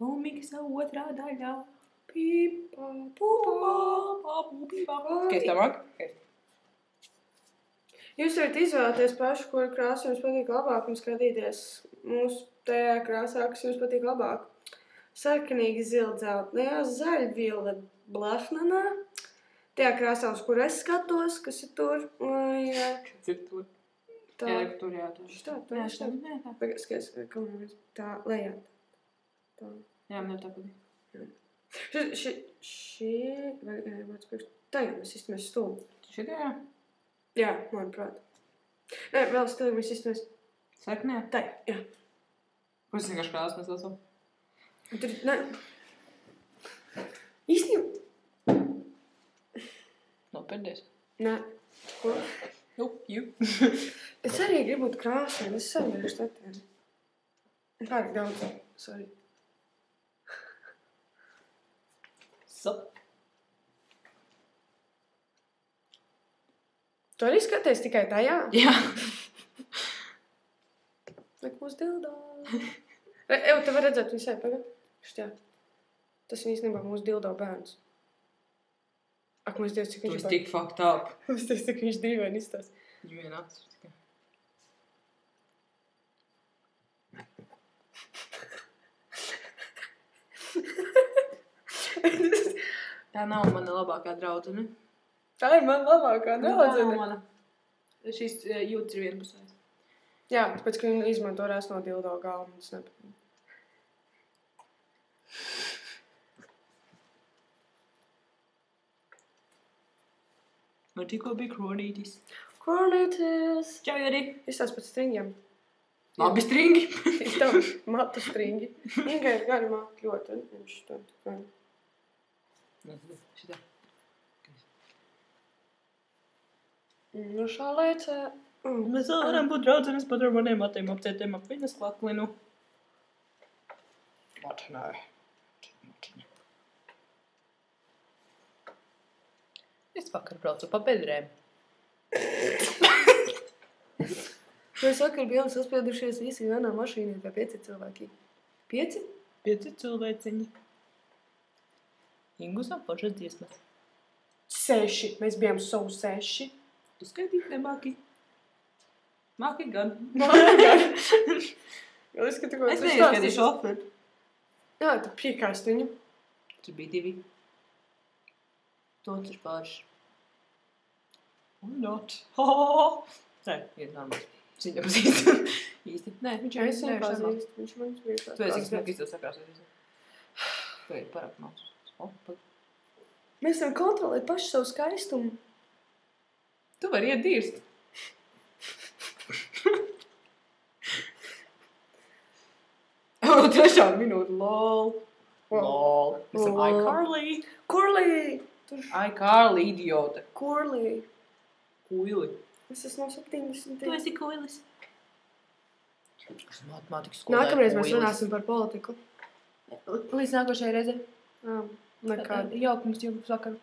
Komiksa otrā daļā. Pīpā, pūpā. Kas tamāk? Jūs varat izvēlēties pašu, kuru krāsu jums patīk labāk un skatīties mūsu tajā krāsā, kas jums patīk labāk. Sarkanīgi zildzeltnējā, zaļvila blahnanā. Tajā krāsā, uz kur es skatos, kas ir tur. Kas ir tur? Tā. Jā, tur jā. Šitā. Skaties, Tā, lejā. Tā. jā, man tā patīk. Šī, vai vārds priekš, tā jau mēs iztamies stūmu. Šitā jā? Jā, manuprāt. Nē, vēl stilīgi mēs iztamies. Sarkanajā? Tā, jā. Ko es vienkārši krāsu mēs lasām? Tur, nē. Īstenībā. Nopērdies? Nē. Ko? Jū. Es arī gribu būt krāsēm, es saimēšu tatienu. Pārāk daudz, sorry. Tu arī skaties tikai tajā? Jā. Liek mūs dildā. Ev, te var redzēt visai, pagad. Šķā. Tas īstenībā mūsu dildā bērns. Ak, mēs Dievs, cik Tu viņš esi tik fucked up. Mēs Dievs, cik viņš dīvaini izstās. Viņu vien acis tikai. Tā nav mana labākā draudzene. Tā ir man labākā Tā nav draudzene. mana. Šīs jūtas ir vienpusējas. Jā, tāpēc, ka viņi izmanto rēs no dildo galvu, tas nepatīk. Man tikko bija kronītis. Kornītis! Čau, Jari! Izstās pēc stringiem. Labi stringi. Tieši tā, matu stringi. Ingai ir gari matu ļoti. Viņš to tikai. Šitā. Nu šā lēcē. Mēs varam būt draudzenes pat ar maniem matiem apcietiem ap viņas klaklinu. Matinē. Es vakar braucu pa bedrēm. Mēs vakar bijām saspiedušies visi vienā mašīnā, kā 5 cilvēki. 5? 5 cilvēciņi. Ingusam foršas dziesmas. 6. Mēs bijām savu 6. Tu skaitīt nemāki. Māki gan. Es neieskatīju šoferu. Jā, tu piekāst viņu. Tur bija 2. Tots ir pārši. Un not. Nē, iet normāli. Es viņu pazīstu. Īsti. Nē, viņš Es viņu pazīstu. Viņš man bija Tu esi smagi izdev sakrāsot. Tu ir parāk mācus. Mēs varam kontrolēt pašu savu skaistumu. Tu vari iet dirst. Trešā minūte, lol. Lol. Mēs esam iCarly. Corley! iCarly, idiota. Corley! Kuili. Es esmu no 70. Tu esi kuilis. Es matemātikas skolē Nākamreiz mēs kuilis. runāsim par politiku. Līdz nākošajai reizei. Nekādi. Jauk mums jau sakaru.